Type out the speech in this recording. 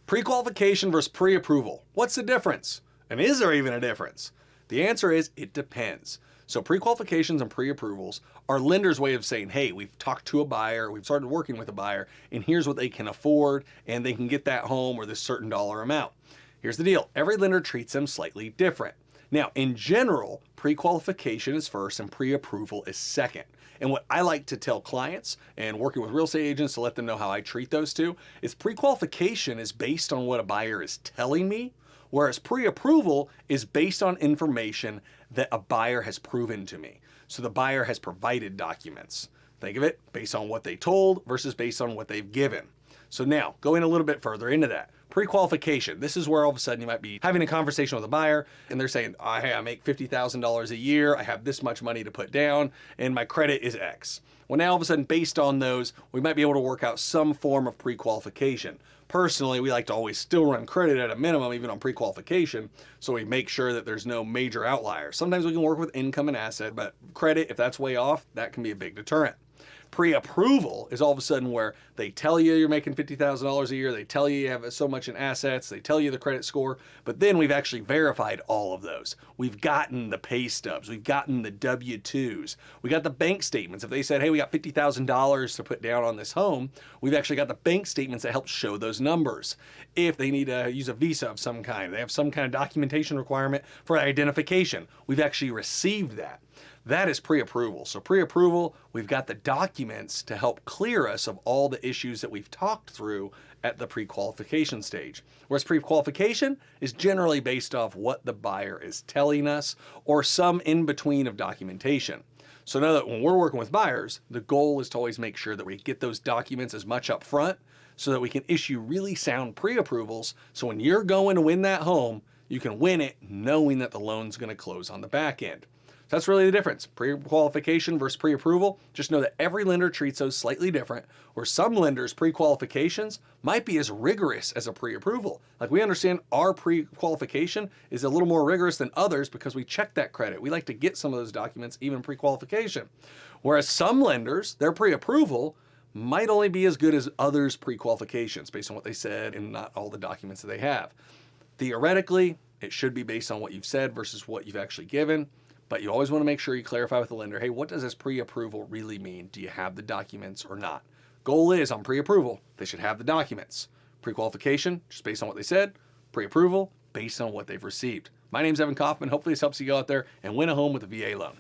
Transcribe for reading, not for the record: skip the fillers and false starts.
Pre-qualification versus pre-approval. What's the difference? And is there even a difference? The answer is it depends. So pre-qualifications and pre-approvals are lenders' way of saying, hey, we've talked to a buyer, we've started working with a buyer, and here's what they can afford, and they can get that home or this certain dollar amount. Here's the deal. Every lender treats them slightly different. Now, in general, pre-qualification is first and pre-approval is second. And what I like to tell clients and working with real estate agents to let them know how I treat those two is pre-qualification is based on what a buyer is telling me, whereas pre-approval is based on information that a buyer has proven to me. So the buyer has provided documents. Think of it based on what they told versus based on what they've given. So now, going a little bit further into that, pre-qualification. This is where all of a sudden you might be having a conversation with a buyer and they're saying, hey, I make $50,000 a year, I have this much money to put down, and my credit is X. Well, now all of a sudden, based on those, we might be able to work out some form of pre-qualification. Personally, we like to always still run credit at a minimum, even on pre-qualification, so we make sure that there's no major outliers. Sometimes we can work with income and asset, but credit, if that's way off, that can be a big deterrent. Pre-approval is all of a sudden where they tell you you're making $50,000 a year, they tell you you have so much in assets, they tell you the credit score, but then we've actually verified all of those. We've gotten the pay stubs, we've gotten the W-2s, we got the bank statements. If they said, hey, we got $50,000 to put down on this home, we've actually got the bank statements that help show those numbers. If they need to use a visa of some kind, they have some kind of documentation requirement for identification, we've actually received that. That is pre-approval. So pre-approval, we've got the documents to help clear us of all the issues that we've talked through at the pre-qualification stage. Whereas pre-qualification is generally based off what the buyer is telling us or some in between of documentation. So now that when we're working with buyers, the goal is to always make sure that we get those documents as much up front so that we can issue really sound pre-approvals. So when you're going to win that home, you can win it knowing that the loan's going to close on the back end. So that's really the difference. Pre-qualification versus pre-approval. Just know that every lender treats those slightly different, where some lenders' pre-qualifications might be as rigorous as a pre-approval. Like we understand our pre-qualification is a little more rigorous than others because we check that credit. We like to get some of those documents even pre-qualification. Whereas some lenders, their pre-approval might only be as good as others' pre-qualifications based on what they said and not all the documents that they have. Theoretically, it should be based on what you've said versus what you've actually given. But you always want to make sure you clarify with the lender, hey, what does this pre-approval really mean? Do you have the documents or not? Goal is on pre-approval, they should have the documents. Pre-qualification, just based on what they said. Pre-approval, based on what they've received. My name's Evan Kaufman. Hopefully this helps you go out there and win a home with a VA loan.